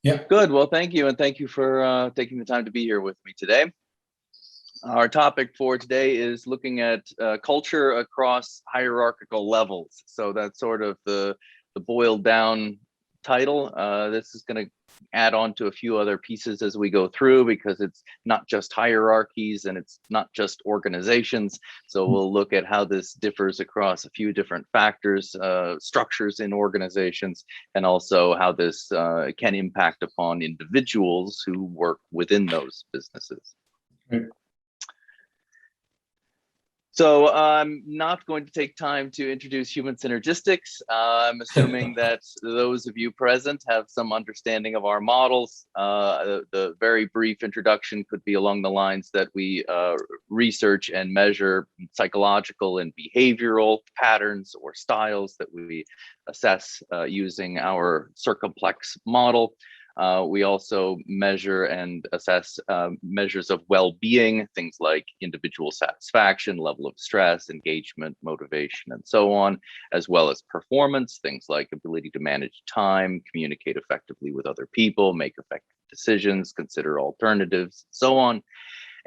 Yeah. Good. Well, thank you. And thank you for taking the time to be here with me today. Our topic for today is looking at culture across hierarchical levels. So that's sort of the boiled down title. This is going to add on to a few other pieces as we go through, because it's not just hierarchies and it's not just organizations. So we'll look at how this differs across a few different factors, structures in organizations, and also how this can impact upon individuals who work within those businesses. Right. So I'm not going to take time to introduce human synergistics. I'm assuming that those of you present have some understanding of our models. The very brief introduction could be along the lines that we research and measure psychological and behavioral patterns or styles that we assess using our circumplex model. We also measure and assess measures of well-being, things like individual satisfaction, level of stress, engagement, motivation, and so on, as well as performance, things like ability to manage time, communicate effectively with other people, make effective decisions, consider alternatives, and so on,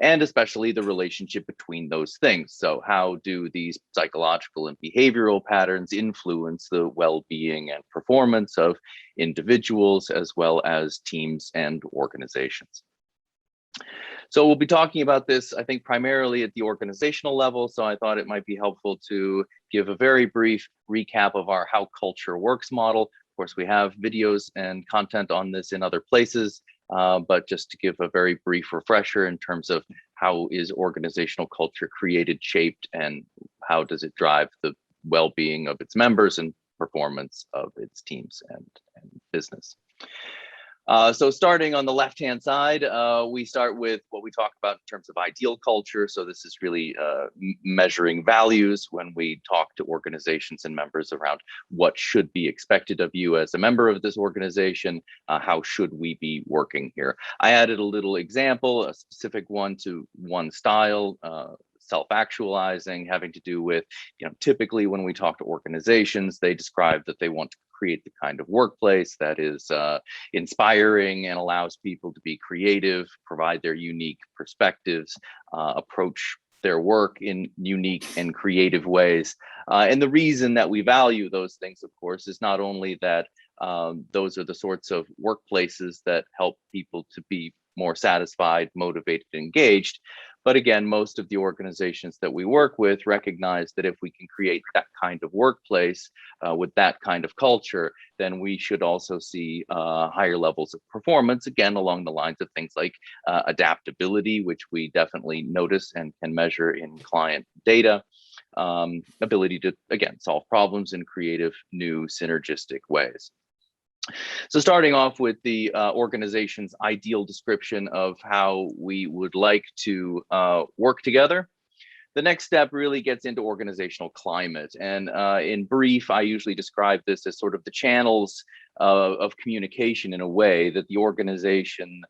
and especially the relationship between those things. So how do these psychological and behavioral patterns influence the well-being and performance of individuals as well as teams and organizations? So we'll be talking about this, I think, primarily at the organizational level. So I thought it might be helpful to give a very brief recap of our How Culture Works model. Of course, we have videos and content on this in other places. But just to give a very brief refresher in terms of how is organizational culture created, shaped, and how does it drive the well-being of its members and performance of its teams and business. So starting on the left-hand side, we start with what we talk about in terms of ideal culture. So this is really measuring values when we talk to organizations and members around what should be expected of you as a member of this organization. How should we be working here? I added a little example, a specific one to one style, self-actualizing, having to do with, typically when we talk to organizations, they describe that they want to create the kind of workplace that is inspiring and allows people to be creative, provide their unique perspectives, approach their work in unique and creative ways. And the reason that we value those things, of course, is not only that those are the sorts of workplaces that help people to be more satisfied, motivated, engaged. But again, most of the organizations that we work with recognize that if we can create that kind of workplace with that kind of culture, then we should also see higher levels of performance, again, along the lines of things like adaptability, which we definitely notice and can measure in client data, ability to, again, solve problems in creative, new, synergistic ways. So starting off with the organization's ideal description of how we would like to work together, the next step really gets into organizational climate. And in brief, I usually describe this as sort of the channels of communication in a way that the organization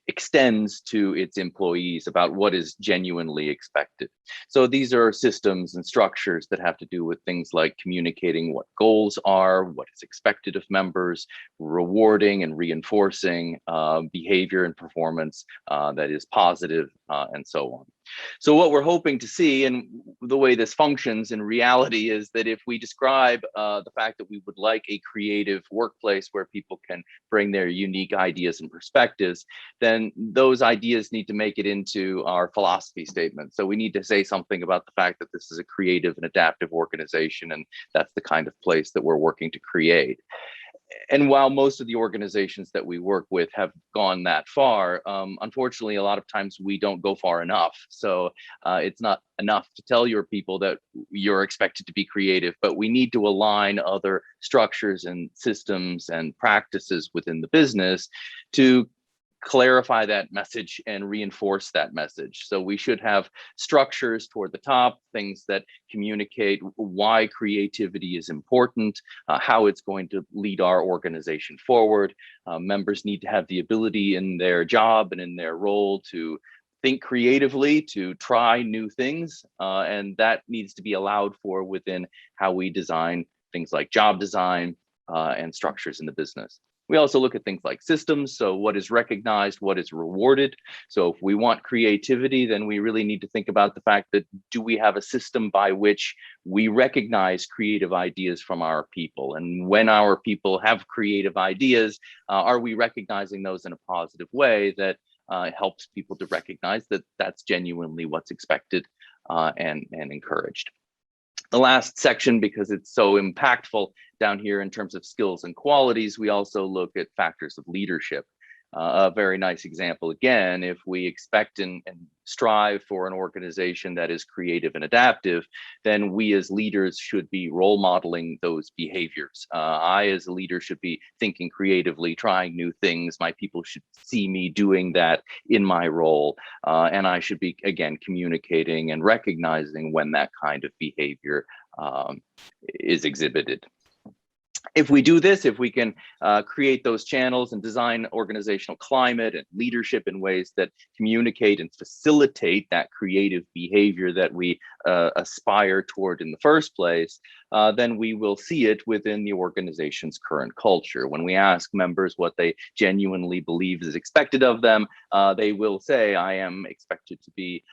extends to its employees about what is genuinely expected. So these are systems and structures that have to do with things like communicating what goals are, what is expected of members, rewarding and reinforcing behavior and performance that is positive, and so on. So what we're hoping to see, and the way this functions in reality, is that if we describe the fact that we would like a creative workplace where people can bring their unique ideas and perspectives, then those ideas need to make it into our philosophy statement. So we need to say something about the fact that this is a creative and adaptive organization, and that's the kind of place that we're working to create. And while most of the organizations that we work with have gone that far, unfortunately, a lot of times we don't go far enough. So it's not enough to tell your people that you're expected to be creative, but we need to align other structures and systems and practices within the business to clarify that message and reinforce that message. So we should have structures toward the top, things that communicate why creativity is important, how it's going to lead our organization forward. Members need to have the ability in their job and in their role to think creatively, to try new things, and that needs to be allowed for within how we design things like job design and structures in the business. We also look at things like systems. So what is recognized, what is rewarded? So if we want creativity, then we really need to think about the fact that, do we have a system by which we recognize creative ideas from our people? And when our people have creative ideas, are we recognizing those in a positive way that helps people to recognize that that's genuinely what's expected and encouraged? The last section, because it's so impactful down here in terms of skills and qualities, we also look at factors of leadership. A very nice example, again, if we expect and strive for an organization that is creative and adaptive, then we as leaders should be role modeling those behaviors. I as a leader should be thinking creatively, trying new things. My people should see me doing that in my role. And I should be, again, communicating and recognizing when that kind of behavior is exhibited. If we do this, if we can create those channels and design organizational climate and leadership in ways that communicate and facilitate that creative behavior that we aspire toward in the first place, then we will see it within the organization's current culture. When we ask members what they genuinely believe is expected of them, they will say, I am expected to be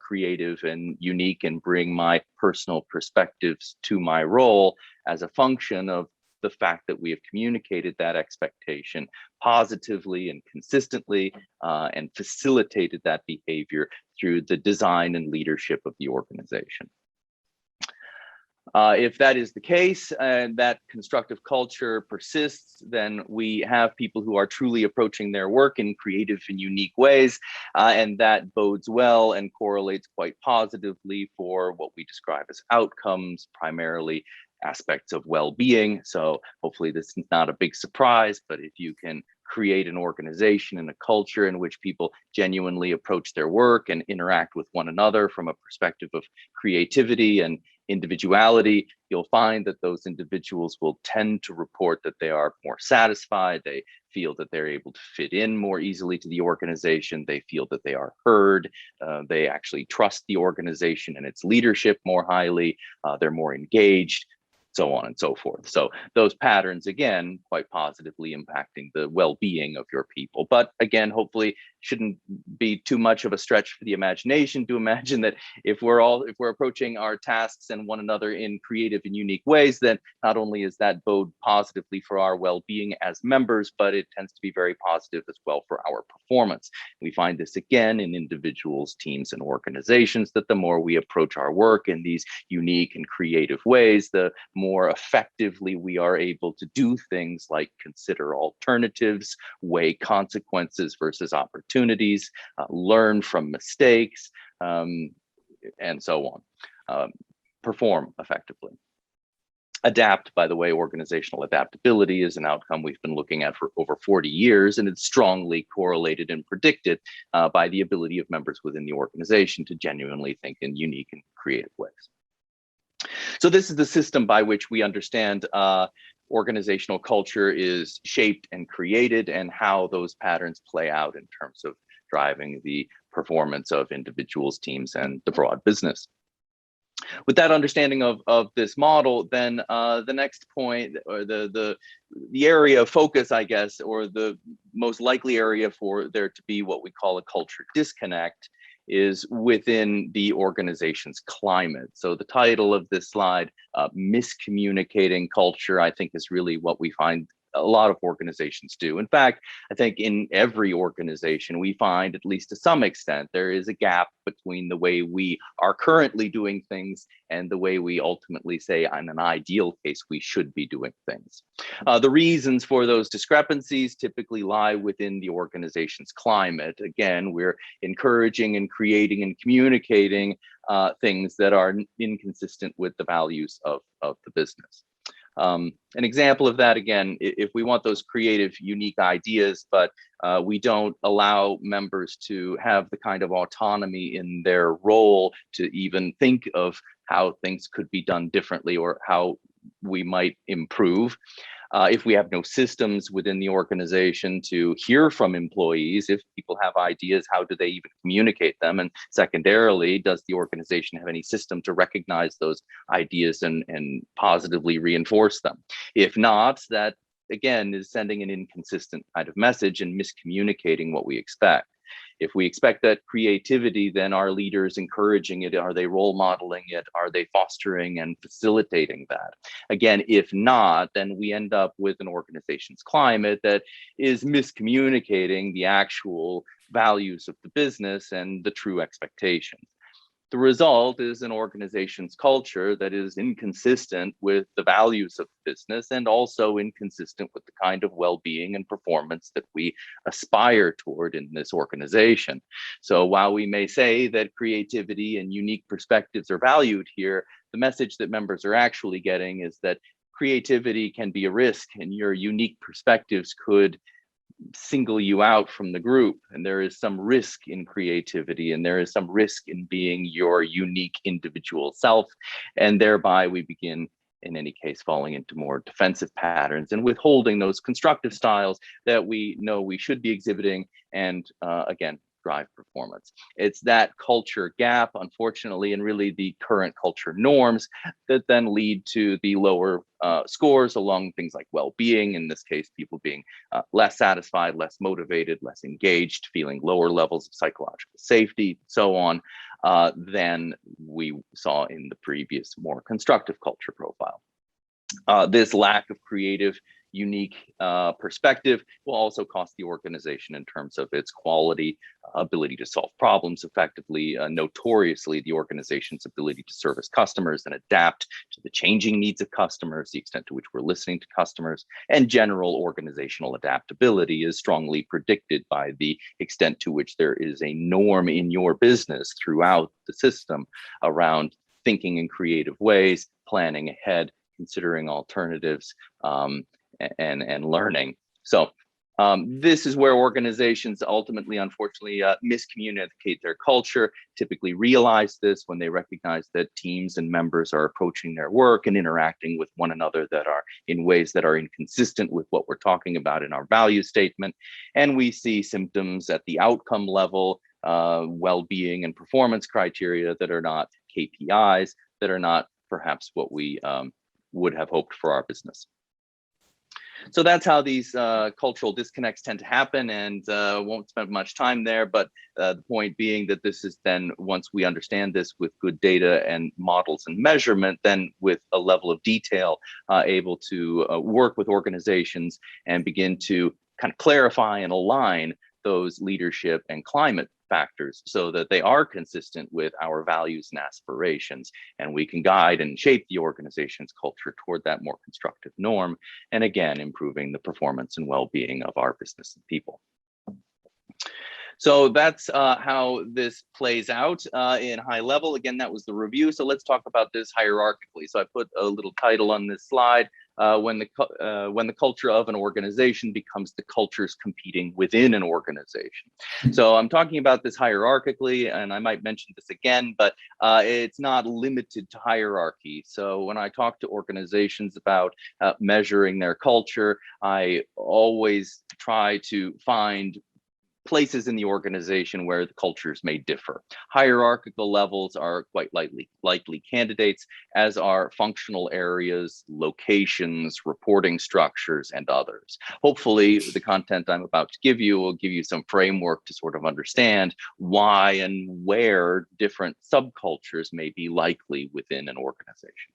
creative and unique and bring my personal perspectives to my role as a function of the fact that we have communicated that expectation positively and consistently and facilitated that behavior through the design and leadership of the organization. If that is the case and that constructive culture persists, then we have people who are truly approaching their work in creative and unique ways, and that bodes well and correlates quite positively for what we describe as outcomes, primarily aspects of well-being. So hopefully this is not a big surprise, but if you can create an organization and a culture in which people genuinely approach their work and interact with one another from a perspective of creativity and individuality, you'll find that those individuals will tend to report that they are more satisfied. They feel that they're able to fit in more easily to the organization. They feel that they are heard. They actually trust the organization and its leadership more highly. They're more engaged, so on and so forth. So those patterns, again, quite positively impacting the well-being of your people. But again, hopefully shouldn't be too much of a stretch for the imagination to imagine that if we're approaching our tasks and one another in creative and unique ways, then not only is that bode positively for our well-being as members, but it tends to be very positive as well for our performance. We find this again in individuals, teams, and organizations, that the more we approach our work in these unique and creative ways, the more effectively we are able to do things like consider alternatives, weigh consequences versus opportunities, learn from mistakes, and so on. Perform effectively. Adapt, by the way, organizational adaptability is an outcome we've been looking at for over 40 years, and it's strongly correlated and predicted by the ability of members within the organization to genuinely think in unique and creative ways. So this is the system by which we understand organizational culture is shaped and created, and how those patterns play out in terms of driving the performance of individuals, teams, and the broad business. With that understanding of this model, then the next point, or the area of focus, I guess, or the most likely area for there to be what we call a culture disconnect, is within the organization's climate. So the title of this slide, Miscommunicating Culture, I think is really what we find a lot of organizations do. In fact, I think in every organization, we find, at least to some extent, there is a gap between the way we are currently doing things and the way we ultimately say, in an ideal case, we should be doing things. The reasons for those discrepancies typically lie within the organization's climate. Again, we're encouraging and creating and communicating things that are inconsistent with the values of the business. An example of that, again, if we want those creative, unique ideas, but we don't allow members to have the kind of autonomy in their role to even think of how things could be done differently or how we might improve. If we have no systems within the organization to hear from employees, if people have ideas, how do they even communicate them? And secondarily, does the organization have any system to recognize those ideas and positively reinforce them? If not, that again, is sending an inconsistent kind of message and miscommunicating what we expect. If we expect that creativity, then are leaders encouraging it? Are they role modeling it? Are they fostering and facilitating that? Again, if not, then we end up with an organization's climate that is miscommunicating the actual values of the business and the true expectations. The result is an organization's culture that is inconsistent with the values of the business and also inconsistent with the kind of well-being and performance that we aspire toward in this organization. So while we may say that creativity and unique perspectives are valued here, the message that members are actually getting is that creativity can be a risk and your unique perspectives could single you out from the group, and there is some risk in creativity and there is some risk in being your unique individual self, and thereby we begin in any case falling into more defensive patterns and withholding those constructive styles that we know we should be exhibiting and again drive performance. It's that culture gap, unfortunately, and really the current culture norms that then lead to the lower scores along things like well-being, in this case, people being less satisfied, less motivated, less engaged, feeling lower levels of psychological safety, so on, than we saw in the previous more constructive culture profile. This lack of creative, unique perspective will also cost the organization in terms of its quality, ability to solve problems effectively, notoriously the organization's ability to service customers and adapt to the changing needs of customers, the extent to which we're listening to customers, and general organizational adaptability is strongly predicted by the extent to which there is a norm in your business throughout the system around thinking in creative ways, planning ahead, considering alternatives, and learning. So this is where organizations ultimately, unfortunately, miscommunicate their culture, typically realize this when they recognize that teams and members are approaching their work and interacting with one another that are in ways that are inconsistent with what we're talking about in our value statement. And we see symptoms at the outcome level, well-being and performance criteria that are not KPIs, that are not perhaps what we would have hoped for our business. So that's how these cultural disconnects tend to happen, and won't spend much time there, but the point being that this is then, once we understand this with good data and models and measurement, then with a level of detail, able to work with organizations and begin to kind of clarify and align those leadership and climate factors so that they are consistent with our values and aspirations, and we can guide and shape the organization's culture toward that more constructive norm, and again, improving the performance and well-being of our business and people. So that's how this plays out in high level. Again, that was the review. So let's talk about this hierarchically. So I put a little title on this slide, when the culture of an organization becomes the cultures competing within an organization. So I'm talking about this hierarchically, and I might mention this again, but it's not limited to hierarchy. So when I talk to organizations about measuring their culture, I always try to find places in the organization where the cultures may differ. Hierarchical levels are quite likely candidates, as are functional areas, locations, reporting structures, and others. Hopefully, the content I'm about to give you will give you some framework to sort of understand why and where different subcultures may be likely within an organization.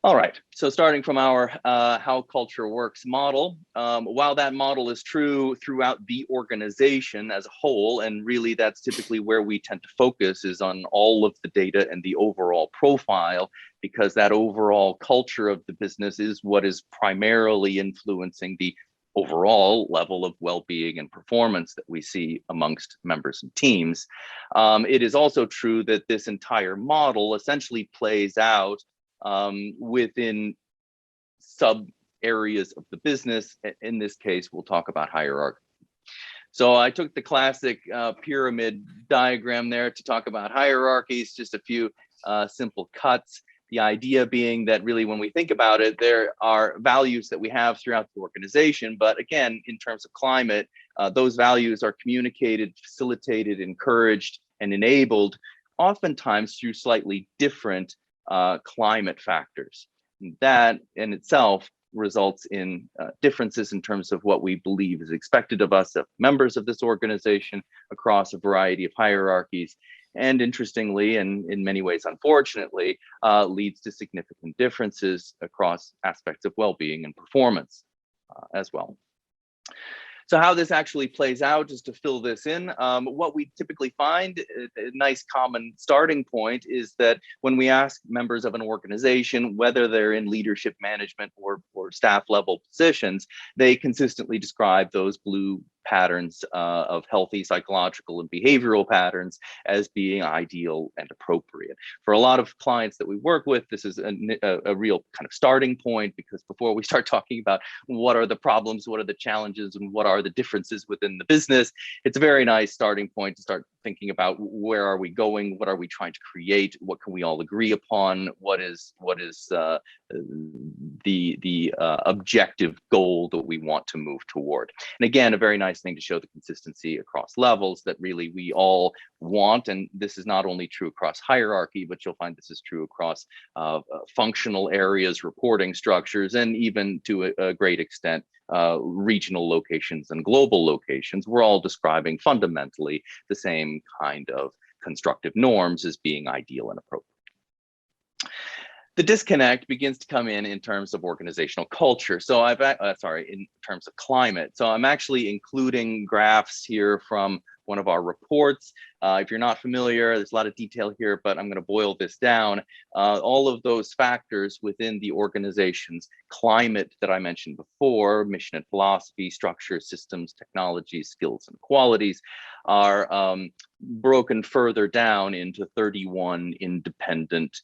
All right, so starting from our how culture works model, while that model is true throughout the organization as a whole, and really that's typically where we tend to focus is on all of the data and the overall profile, because that overall culture of the business is what is primarily influencing the overall level of well-being and performance that we see amongst members and teams. It is also true that this entire model essentially plays out within sub areas of the business. In this case, we'll talk about hierarchy. So I took the classic pyramid diagram there to talk about hierarchies, just a few simple cuts. The idea being that really when we think about it, there are values that we have throughout the organization. But again, in terms of climate, those values are communicated, facilitated, encouraged, and enabled, oftentimes through slightly different climate factors. That in itself results in differences in terms of what we believe is expected of us, of members of this organization, across a variety of hierarchies. And interestingly, and in many ways, unfortunately, leads to significant differences across aspects of well-being and performance as well. So how this actually plays out, just to fill this in, what we typically find, a nice common starting point, is that when we ask members of an organization, whether they're in leadership, management, or staff level positions, they consistently describe those blue patterns of healthy psychological and behavioral patterns as being ideal and appropriate. For a lot of clients that we work with, this is a real kind of starting point, because before we start talking about what are the problems, what are the challenges, and what are the differences within the business, it's a very nice starting point to start thinking about where are we going, what are we trying to create, what can we all agree upon, what is the objective goal that we want to move toward. And again, a very nice thing to show the consistency across levels that really we all want. And this is not only true across hierarchy, but you'll find this is true across functional areas, reporting structures, and even to a great extent, regional locations and global locations. We're all describing fundamentally the same kind of constructive norms as being ideal and appropriate. The disconnect begins to come in terms of organizational culture. So in terms of climate. So I'm actually including graphs here from one of our reports. If you're not familiar, there's a lot of detail here, but I'm going to boil this down. All of those factors within the organization's climate that I mentioned before, mission and philosophy, structure, systems, technologies, skills, and qualities, are broken further down into 31 independent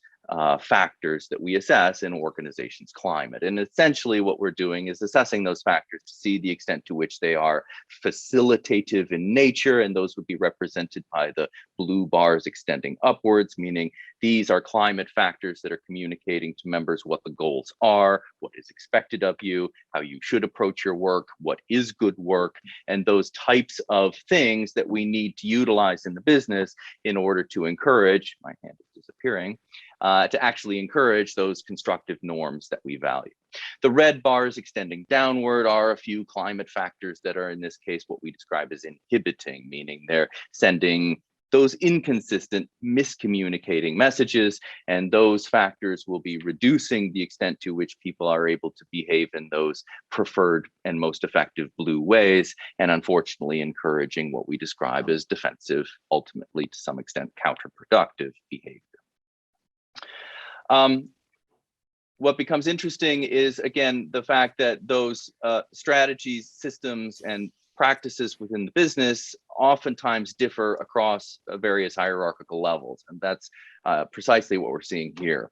factors that we assess in organizations' climate. And essentially what we're doing is assessing those factors to see the extent to which they are facilitative in nature, and those would be represented by the blue bars extending upwards, meaning these are climate factors that are communicating to members what the goals are, what is expected of you, how you should approach your work, what is good work, and those types of things that we need to utilize in the business in order to encourage, my hand is disappearing, to actually encourage those constructive norms that we value. The red bars extending downward are a few climate factors that are in this case what we describe as inhibiting, meaning they're sending those inconsistent, miscommunicating messages, and those factors will be reducing the extent to which people are able to behave in those preferred and most effective blue ways, and unfortunately encouraging what we describe as defensive, ultimately to some extent counterproductive behavior. What becomes interesting is, again, the fact that those strategies, systems, and practices within the business oftentimes differ across various hierarchical levels. And that's precisely what we're seeing here.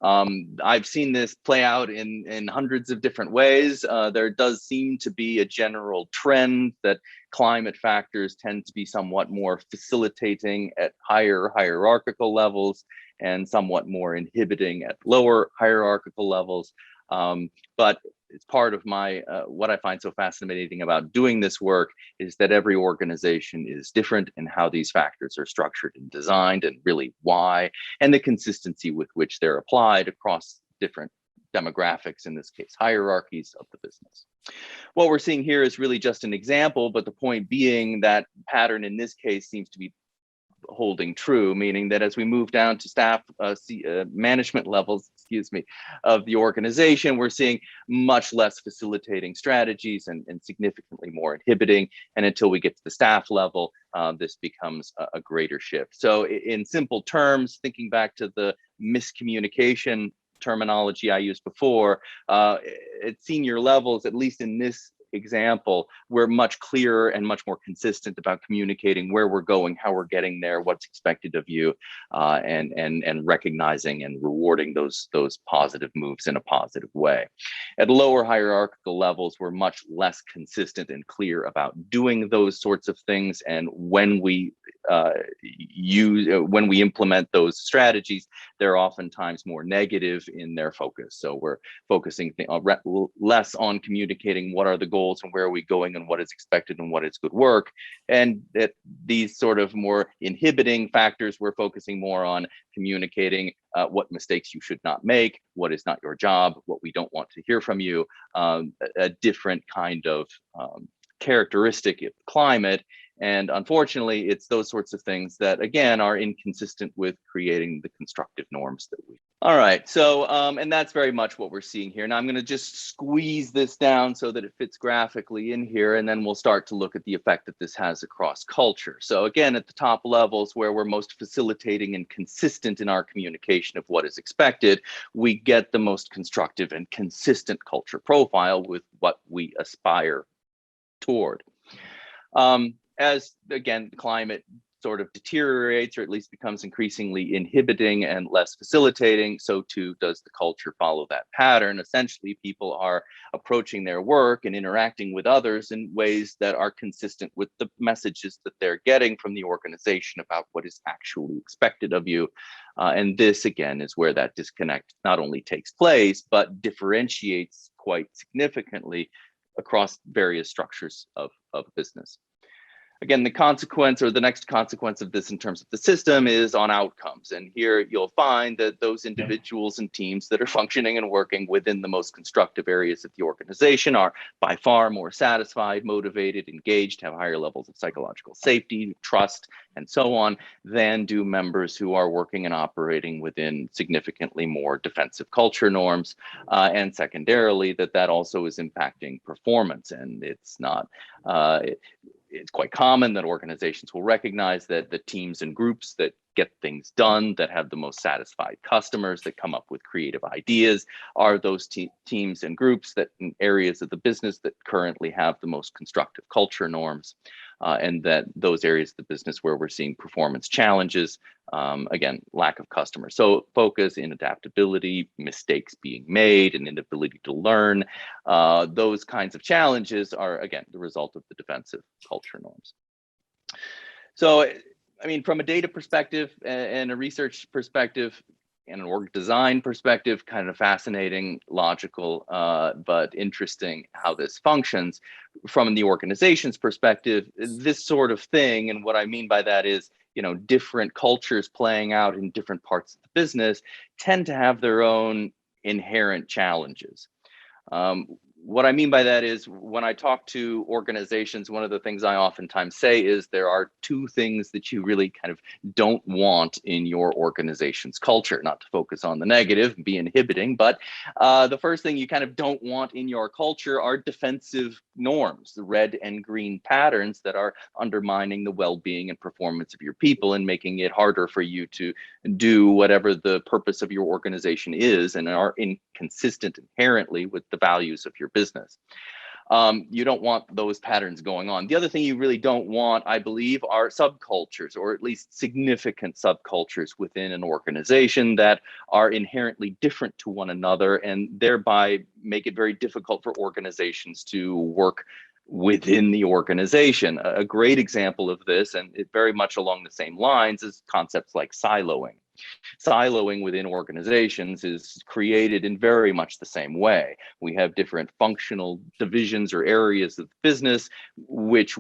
I've seen this play out in hundreds of different ways. There does seem to be a general trend that climate factors tend to be somewhat more facilitating at higher hierarchical levels and somewhat more inhibiting at lower hierarchical levels. But it's part of my, what I find so fascinating about doing this work is that every organization is different in how these factors are structured and designed, and really why, and the consistency with which they're applied across different demographics, in this case, hierarchies of the business. What we're seeing here is really just an example, but the point being that pattern in this case seems to be holding true, meaning that as we move down to staff management levels, of the organization, we're seeing much less facilitating strategies and significantly more inhibiting. And until we get to the staff level, this becomes a greater shift. So in simple terms, thinking back to the miscommunication terminology I used before, at senior levels, at least in this example, we're much clearer and much more consistent about communicating where we're going, how we're getting there, what's expected of you, and recognizing and rewarding those positive moves in a positive way. At lower hierarchical levels, we're much less consistent and clear about doing those sorts of things, and when we implement those strategies, they're oftentimes more negative in their focus. So we're focusing less on communicating what are the goals goals and where are we going and what is expected and what is good work. And that these sort of more inhibiting factors, we're focusing more on communicating what mistakes you should not make, what is not your job, what we don't want to hear from you, a different kind of characteristic of climate. And unfortunately, it's those sorts of things that, again, are inconsistent with creating the constructive norms that we. All right, so, and that's very much what we're seeing here. Now I'm gonna just squeeze this down so that it fits graphically in here, and then we'll start to look at the effect that this has across culture. So again, at the top levels where we're most facilitating and consistent in our communication of what is expected, we get the most constructive and consistent culture profile with what we aspire toward. As again, the climate sort of deteriorates or at least becomes increasingly inhibiting and less facilitating, so too does the culture follow that pattern. Essentially, people are approaching their work and interacting with others in ways that are consistent with the messages that they're getting from the organization about what is actually expected of you. And this, again, is where that disconnect not only takes place, but differentiates quite significantly across various structures of business. Again, the consequence or the next consequence of this in terms of the system is on outcomes. And here you'll find that those individuals and teams that are functioning and working within the most constructive areas of the organization are by far more satisfied, motivated, engaged, have higher levels of psychological safety, trust, and so on, than do members who are working and operating within significantly more defensive culture norms. And secondarily, that also is impacting performance. And it's not, it's quite common that organizations will recognize that the teams and groups that get things done, that have the most satisfied customers, that come up with creative ideas, are those teams and groups that in areas of the business that currently have the most constructive culture norms. And that those areas of the business where we're seeing performance challenges, again, lack of customer focus, inadaptability, mistakes being made, and inability to learn, those kinds of challenges are, again, the result of the defensive culture norms. So, I mean, from a data perspective and a research perspective, and an org design perspective, kind of fascinating, logical, but interesting how this functions. From the organization's perspective, this sort of thing, and what I mean by that is, you know, different cultures playing out in different parts of the business tend to have their own inherent challenges. What I mean by that is when I talk to organizations, one of the things I oftentimes say is there are two things that you really kind of don't want in your organization's culture, not to focus on the negative and be inhibiting, but the first thing you kind of don't want in your culture are defensive norms, the red and green patterns that are undermining the well-being and performance of your people and making it harder for you to do whatever the purpose of your organization is and are inconsistent inherently with the values of your business. You don't want those patterns going on. The other thing you really don't want, I believe, are subcultures, or at least significant subcultures within an organization that are inherently different to one another and thereby make it very difficult for organizations to work within the organization. A great example of this, and it very much along the same lines, is concepts like siloing. Siloing within organizations is created in very much the same way. We have different functional divisions or areas of the business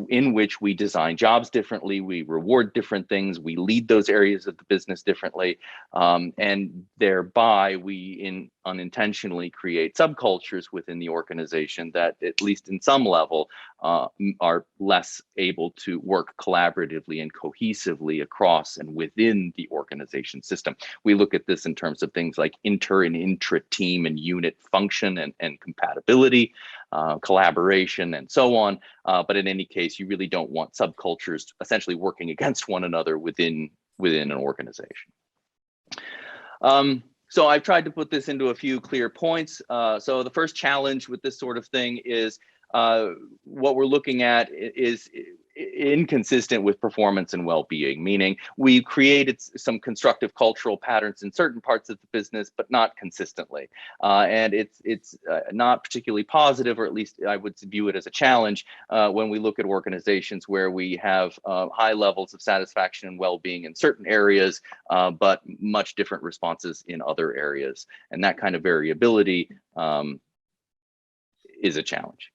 in which we design jobs differently, we reward different things, we lead those areas of the business differently, and thereby we unintentionally create subcultures within the organization that, at least in some level, are less able to work collaboratively and cohesively across and within the organization system. We look at this in terms of things like inter and intra-team and unit function and compatibility, collaboration, and so on. But in any case, you really don't want subcultures essentially working against one another within an organization. So I've tried to put this into a few clear points. So the first challenge with this sort of thing is what we're looking at is inconsistent with performance and well-being, meaning we created some constructive cultural patterns in certain parts of the business, but not consistently. And it's not particularly positive, or at least I would view it as a challenge when we look at organizations where we have high levels of satisfaction and well-being in certain areas, but much different responses in other areas. And that kind of variability is a challenge.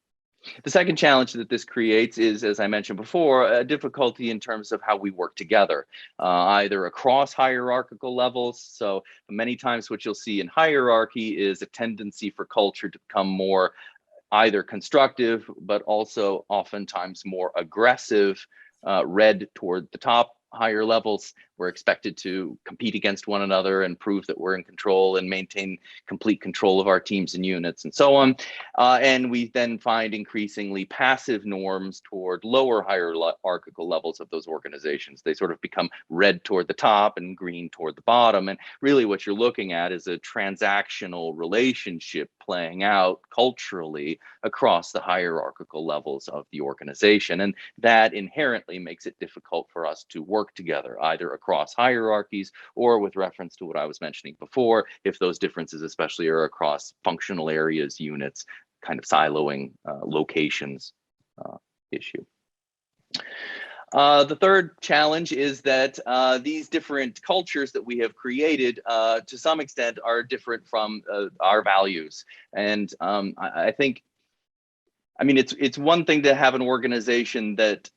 The second challenge that this creates is, as I mentioned before, a difficulty in terms of how we work together, either across hierarchical levels. So many times what you'll see in hierarchy is a tendency for culture to become more either constructive, but also oftentimes more aggressive, read toward the top higher levels. We're expected to compete against one another and prove that we're in control and maintain complete control of our teams and units and so on. And we then find increasingly passive norms toward lower hierarchical levels of those organizations. They sort of become red toward the top and green toward the bottom. And really what you're looking at is a transactional relationship playing out culturally across the hierarchical levels of the organization. And that inherently makes it difficult for us to work together, either across hierarchies or with reference to what I was mentioning before, if those differences especially are across functional areas, units, kind of siloing locations issue. The third challenge is that these different cultures that we have created to some extent are different from our values. And I think, I mean, it's one thing to have an organization that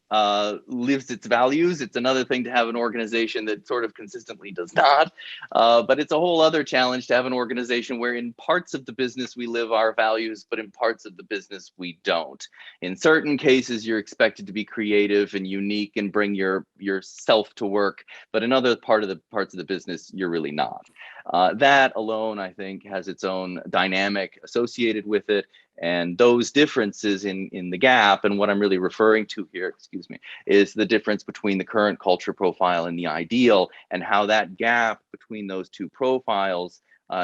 lives its values. It's another thing to have an organization that sort of consistently does not. But it's a whole other challenge to have an organization where in parts of the business we live our values, but in parts of the business we don't. In certain cases, you're expected to be creative and unique and bring yourself to work, but in other parts of the business, you're really not. That alone, I think, has its own dynamic associated with it. And those differences in the gap, and what I'm really referring to here, excuse me, is the difference between the current culture profile and the ideal, and how that gap between those two profiles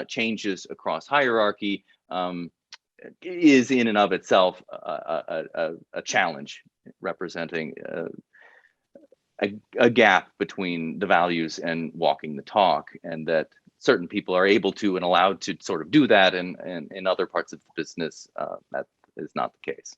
changes across hierarchy, is in and of itself a challenge, representing a gap between the values and walking the talk, and that certain people are able to and allowed to sort of do that, and in other parts of the business, that is not the case.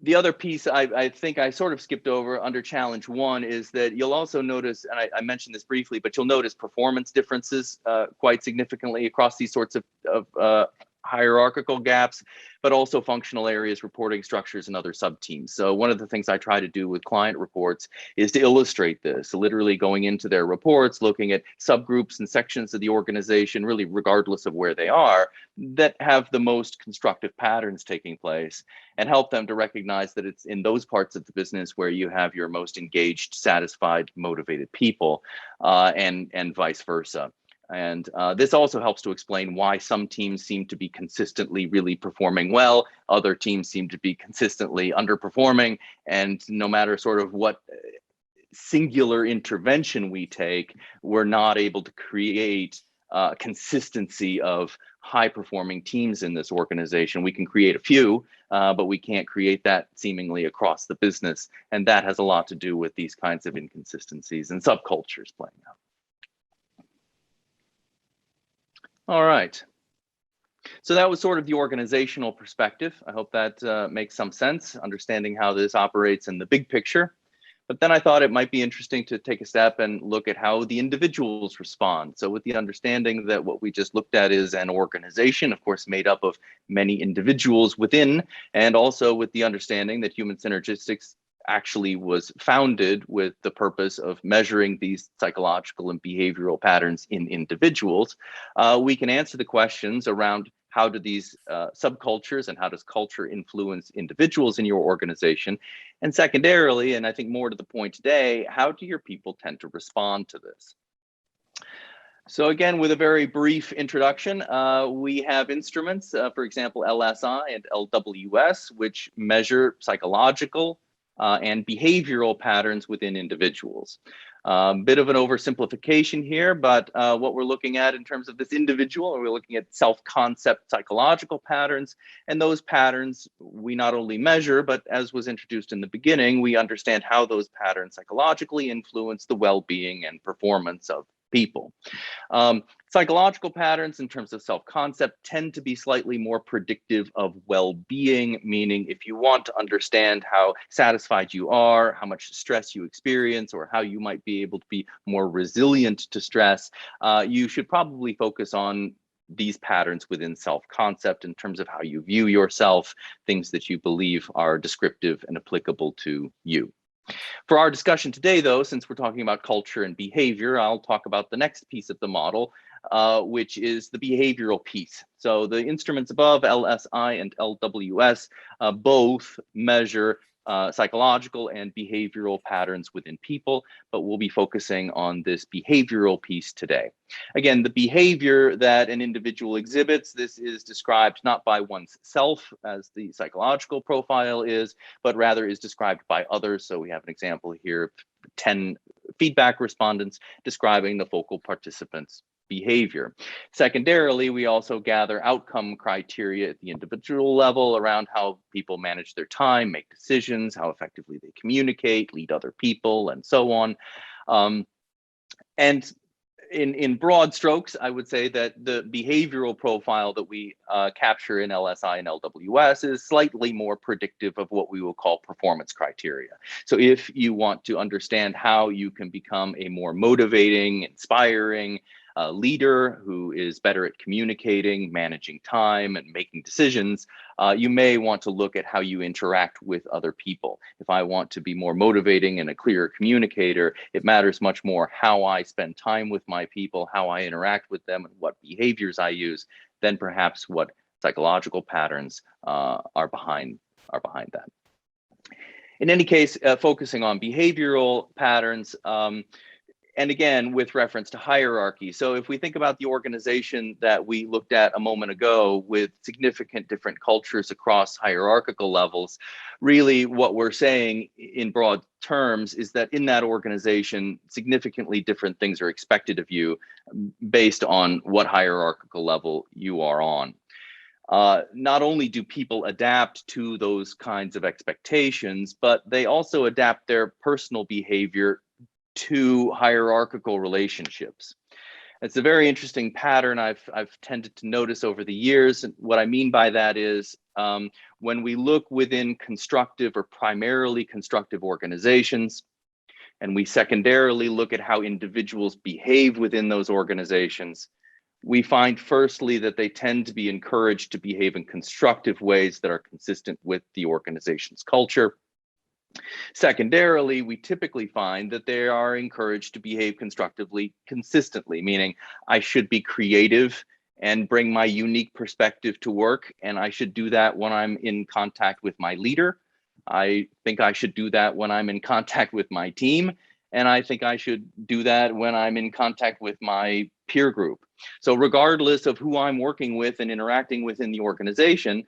The other piece I think I sort of skipped over under challenge one is that you'll also notice, and I mentioned this briefly, but you'll notice performance differences quite significantly across these sorts of hierarchical gaps, but also functional areas, reporting structures, and other sub-teams. So one of the things I try to do with client reports is to illustrate this, literally going into their reports, looking at subgroups and sections of the organization, really regardless of where they are, that have the most constructive patterns taking place, and help them to recognize that it's in those parts of the business where you have your most engaged, satisfied, motivated people, and vice versa. And this also helps to explain why some teams seem to be consistently really performing well, other teams seem to be consistently underperforming, and no matter sort of what singular intervention we take, we're not able to create consistency of high-performing teams in this organization. We can create a few, but we can't create that seemingly across the business, and that has a lot to do with these kinds of inconsistencies and subcultures playing out. All right. So that was sort of the organizational perspective. I hope that makes some sense, understanding how this operates in the big picture. But then I thought it might be interesting to take a step and look at how the individuals respond. So with the understanding that what we just looked at is an organization, of course, made up of many individuals within, and also with the understanding that human synergistics actually was founded with the purpose of measuring these psychological and behavioral patterns in individuals, we can answer the questions around how do these subcultures and how does culture influence individuals in your organization? And secondarily, and I think more to the point today, how do your people tend to respond to this? So again, with a very brief introduction, we have instruments, for example, LSI and LWS, which measure psychological and behavioral patterns within individuals. Bit of an oversimplification here, but what we're looking at in terms of this individual, we're looking at self-concept psychological patterns, and those patterns we not only measure, but as was introduced in the beginning, we understand how those patterns psychologically influence the well-being and performance of people. Psychological patterns in terms of self-concept tend to be slightly more predictive of well-being, meaning if you want to understand how satisfied you are, how much stress you experience, or how you might be able to be more resilient to stress, you should probably focus on these patterns within self-concept in terms of how you view yourself, things that you believe are descriptive and applicable to you. For our discussion today, though, since we're talking about culture and behavior, I'll talk about the next piece of the model, which is the behavioral piece. So the instruments above, LSI and LWS, both measure psychological and behavioral patterns within people, but we'll be focusing on this behavioral piece today. Again, the behavior that an individual exhibits, this is described not by oneself as the psychological profile is, but rather is described by others. So we have an example here of 10 feedback respondents describing the focal participants' behavior. Secondarily, we also gather outcome criteria at the individual level around how people manage their time, make decisions, how effectively they communicate, lead other people, and so on. And in broad strokes, I would say that the behavioral profile that we capture in LSI and LWS is slightly more predictive of what we will call performance criteria. So if you want to understand how you can become a more motivating, inspiring leader who is better at communicating, managing time, and making decisions, you may want to look at how you interact with other people. If I want to be more motivating and a clearer communicator, it matters much more how I spend time with my people, how I interact with them, and what behaviors I use, than perhaps what psychological patterns are behind that. In any case, focusing on behavioral patterns, and again, with reference to hierarchy. So if we think about the organization that we looked at a moment ago with significant different cultures across hierarchical levels, really what we're saying in broad terms is that in that organization, significantly different things are expected of you based on what hierarchical level you are on. Not only do people adapt to those kinds of expectations, but they also adapt their personal behavior to hierarchical relationships. It's a very interesting pattern I've tended to notice over the years. And what I mean by that is when we look within constructive or primarily constructive organizations, and we secondarily look at how individuals behave within those organizations, we find firstly that they tend to be encouraged to behave in constructive ways that are consistent with the organization's culture. Secondarily, we typically find that they are encouraged to behave constructively consistently, meaning I should be creative and bring my unique perspective to work, and I should do that when I'm in contact with my leader. I think I should do that when I'm in contact with my team, and I think I should do that when I'm in contact with my peer group. So regardless of who I'm working with and interacting with in the organization,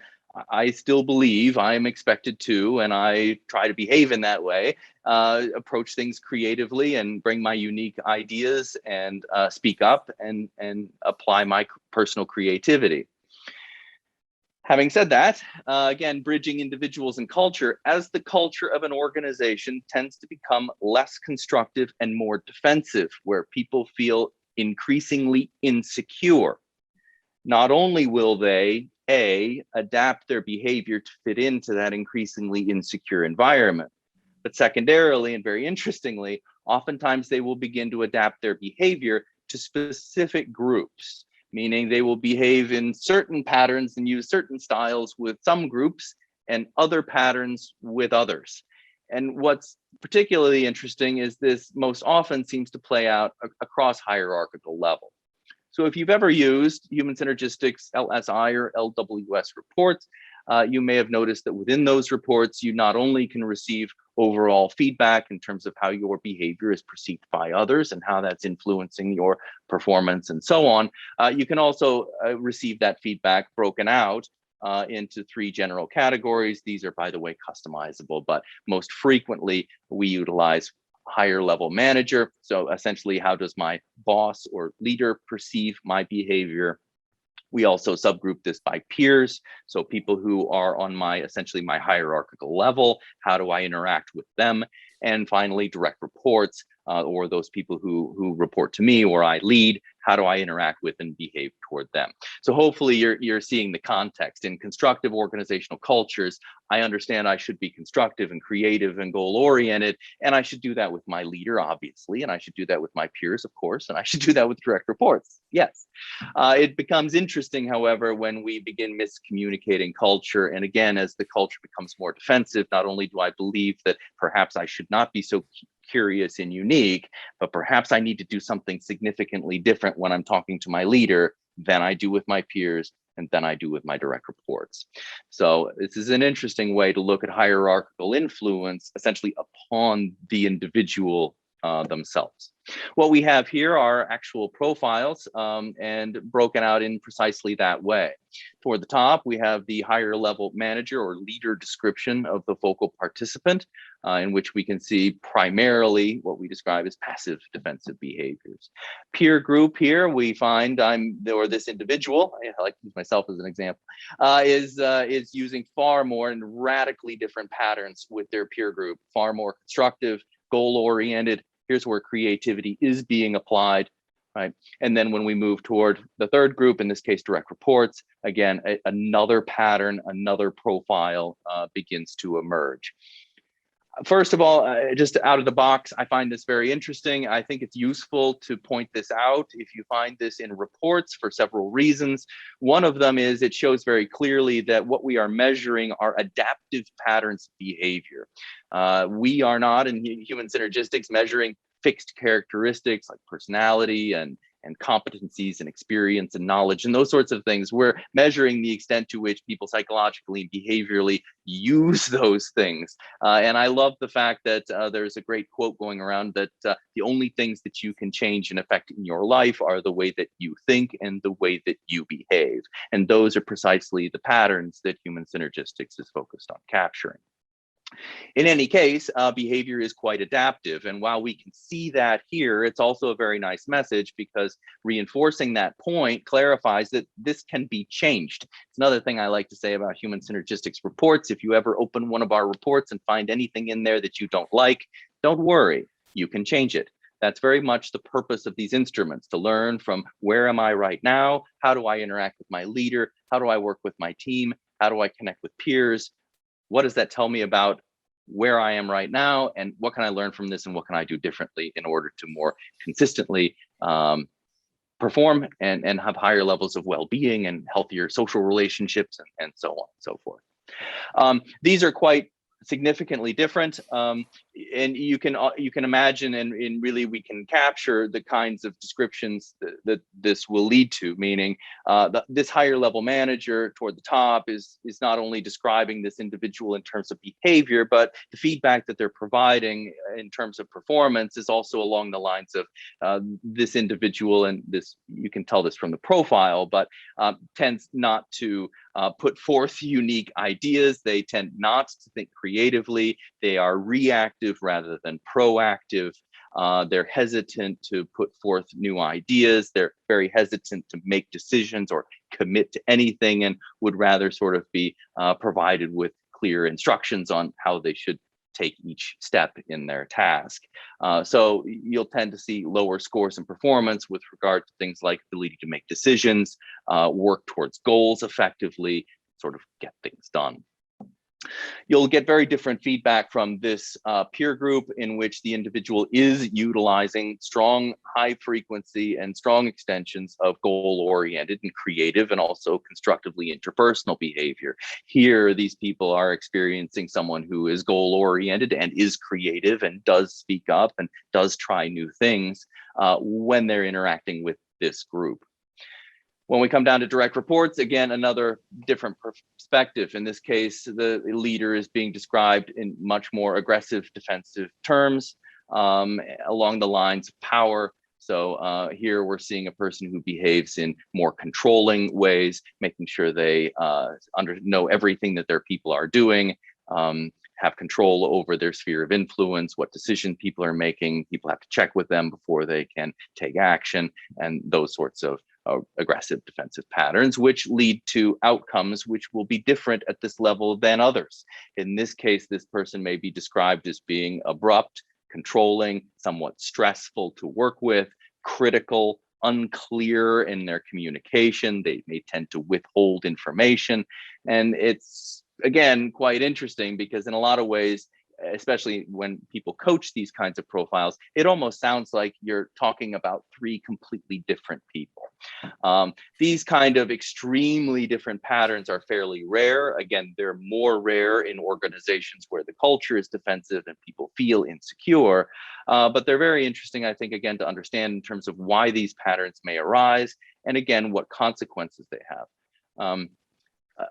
I still believe I'm expected to, and I try to behave in that way, approach things creatively and bring my unique ideas and speak up and apply my personal creativity. Having said that, again, bridging individuals and culture, as the culture of an organization tends to become less constructive and more defensive, where people feel increasingly insecure, not only will they adapt their behavior to fit into that increasingly insecure environment, but secondarily, and very interestingly, oftentimes they will begin to adapt their behavior to specific groups, meaning they will behave in certain patterns and use certain styles with some groups and other patterns with others. And what's particularly interesting is this most often seems to play out across hierarchical levels. So if you've ever used human synergistics, LSI or LWS reports, you may have noticed that within those reports, you not only can receive overall feedback in terms of how your behavior is perceived by others and how that's influencing your performance and so on, you can also receive that feedback broken out into 3 general categories. These are, by the way, customizable, but most frequently we utilize higher level manager. So essentially, how does my boss or leader perceive my behavior? We also subgroup this by peers. So people who are on essentially my hierarchical level, how do I interact with them? And finally, direct reports, or those people who report to me or I lead, how do I interact with and behave toward them? So hopefully you're seeing the context. In constructive organizational cultures, I understand I should be constructive and creative and goal-oriented, and I should do that with my leader, obviously, and I should do that with my peers, of course, and I should do that with direct reports. Yes. It becomes interesting, however, when we begin miscommunicating culture. And again, as the culture becomes more defensive, not only do I believe that perhaps I should not be so curious and unique, but perhaps I need to do something significantly different when I'm talking to my leader than I do with my peers and than I do with my direct reports. So this is an interesting way to look at hierarchical influence, essentially upon the individual themselves. What we have here are actual profiles and broken out in precisely that way. Toward the top, we have the higher level manager or leader description of the focal participant, in which we can see primarily what we describe as passive defensive behaviors. Peer group here, we find this individual, I like to use myself as an example, is using far more and radically different patterns with their peer group, far more constructive, goal-oriented. Here's where creativity is being applied, right? And then when we move toward the third group, in this case, direct reports, again, another pattern, another profile begins to emerge. First of all, just out of the box, I find this very interesting. I think it's useful to point this out if you find this in reports for several reasons. One of them is it shows very clearly that what we are measuring are adaptive patterns of behavior. We are not in human synergistics measuring fixed characteristics like personality and competencies and experience and knowledge and those sorts of things. We're measuring the extent to which people psychologically and behaviorally use those things. And I love the fact that there's a great quote going around that the only things that you can change and affect in your life are the way that you think and the way that you behave. And those are precisely the patterns that human synergistics is focused on capturing. In any case, behavior is quite adaptive. And while we can see that here, it's also a very nice message because reinforcing that point clarifies that this can be changed. It's another thing I like to say about human synergistics reports. If you ever open one of our reports and find anything in there that you don't like, don't worry, you can change it. That's very much the purpose of these instruments, to learn from where am I right now? How do I interact with my leader? How do I work with my team? How do I connect with peers? What does that tell me about where I am right now, and what can I learn from this, and what can I do differently in order to more consistently perform and have higher levels of well-being and healthier social relationships and so on and so forth. These are quite significantly different, and you can imagine, and really we can capture the kinds of descriptions that this will lead to, meaning this higher level manager toward the top is not only describing this individual in terms of behavior, but the feedback that they're providing in terms of performance is also along the lines of this individual, and this, you can tell this from the profile, but tends not to put forth unique ideas. They tend not to think creatively. They are reactive rather than proactive. They're hesitant to put forth new ideas. They're very hesitant to make decisions or commit to anything, and would rather sort of be provided with clear instructions on how they should take each step in their task. So you'll tend to see lower scores in performance with regard to things like ability to make decisions, work towards goals effectively, sort of get things done. You'll get very different feedback from this peer group in which the individual is utilizing strong, high frequency and strong extensions of goal-oriented and creative and also constructively interpersonal behavior. Here, these people are experiencing someone who is goal-oriented and is creative and does speak up and does try new things when they're interacting with this group. When we come down to direct reports, again, another different perspective. In this case, the leader is being described in much more aggressive defensive terms along the lines of power. So here we're seeing a person who behaves in more controlling ways, making sure they know everything that their people are doing, have control over their sphere of influence, what decision people are making. People have to check with them before they can take action, and those sorts of aggressive defensive patterns, which lead to outcomes which will be different at this level than others. In this case, this person may be described as being abrupt, controlling, somewhat stressful to work with, critical, unclear in their communication. They may tend to withhold information. And it's, again, quite interesting because in a lot of ways, especially when people coach these kinds of profiles, it almost sounds like you're talking about three completely different people. These kind of extremely different patterns are fairly rare. Again, they're more rare in organizations where the culture is defensive and people feel insecure, but they're very interesting, I think, again, to understand in terms of why these patterns may arise, and again, what consequences they have.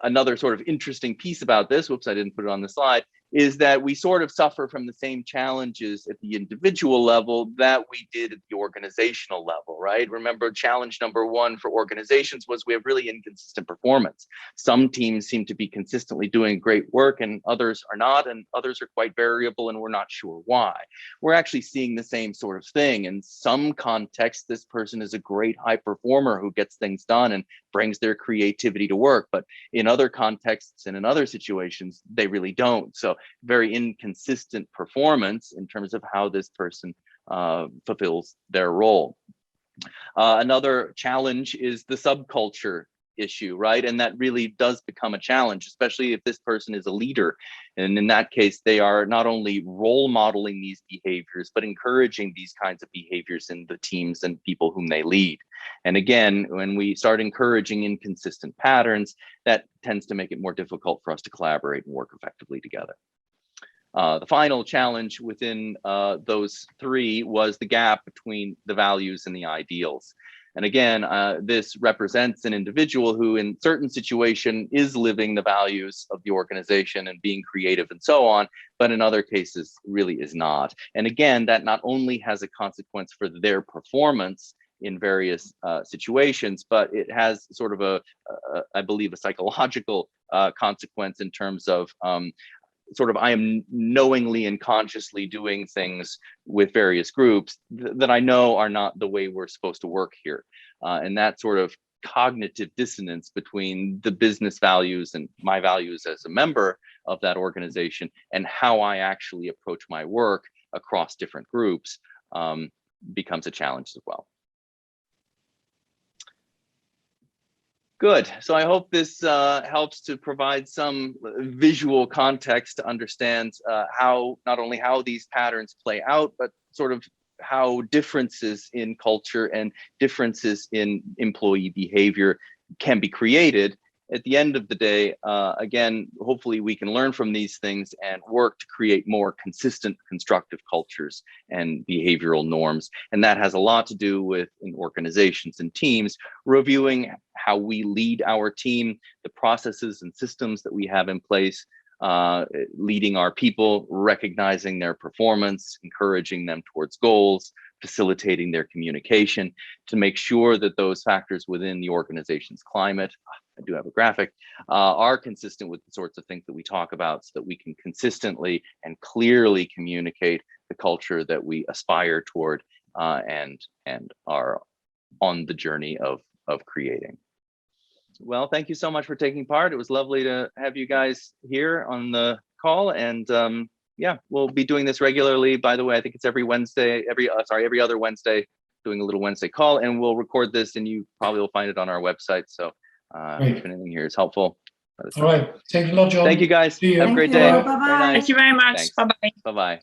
Another sort of interesting piece about this, whoops, I didn't put it on the slide, is that we sort of suffer from the same challenges at the individual level that we did at the organizational level, right? Remember, challenge number one for organizations was we have really inconsistent performance. Some teams seem to be consistently doing great work and others are not, and others are quite variable and we're not sure why. We're actually seeing the same sort of thing. In some contexts, this person is a great high performer who gets things done and brings their creativity to work, but in other contexts and in other situations, they really don't. So very inconsistent performance in terms of how this person fulfills their role. Another challenge is the subculture issue, right? And that really does become a challenge, especially if this person is a leader. And in that case, they are not only role modeling these behaviors, but encouraging these kinds of behaviors in the teams and people whom they lead. And again, when we start encouraging inconsistent patterns, that tends to make it more difficult for us to collaborate and work effectively together. The final challenge within those three was the gap between the values and the ideals. And again, this represents an individual who in certain situation is living the values of the organization and being creative and so on, but in other cases really is not. And again, that not only has a consequence for their performance in various situations, but it has sort of I believe, a psychological consequence in terms of sort of I am knowingly and consciously doing things with various groups that I know are not the way we're supposed to work here. And that sort of cognitive dissonance between the business values and my values as a member of that organization and how I actually approach my work across different groups becomes a challenge as well. Good. So I hope this helps to provide some visual context to understand how, not only how these patterns play out, but sort of how differences in culture and differences in employee behavior can be created. At the end of the day, again, hopefully we can learn from these things and work to create more consistent, constructive cultures and behavioral norms. And that has a lot to do with, in organizations and teams, reviewing how we lead our team, the processes and systems that we have in place, leading our people, recognizing their performance, encouraging them towards goals, facilitating their communication to make sure that those factors within the organization's climate, I do have a graphic, are consistent with the sorts of things that we talk about so that we can consistently and clearly communicate the culture that we aspire toward and are on the journey of creating. Well, thank you so much for taking part. It was lovely to have you guys here on the call, and yeah, we'll be doing this regularly. By the way, I think it's every Wednesday, every other Wednesday, doing a little Wednesday call, and we'll record this, and you probably will find it on our website. So if anything here is helpful. All right. Thank you a lot, John. Thank you, guys. Have a great day. Bye-bye. Very nice. Thank you very much. Thanks. Bye-bye. Bye-bye.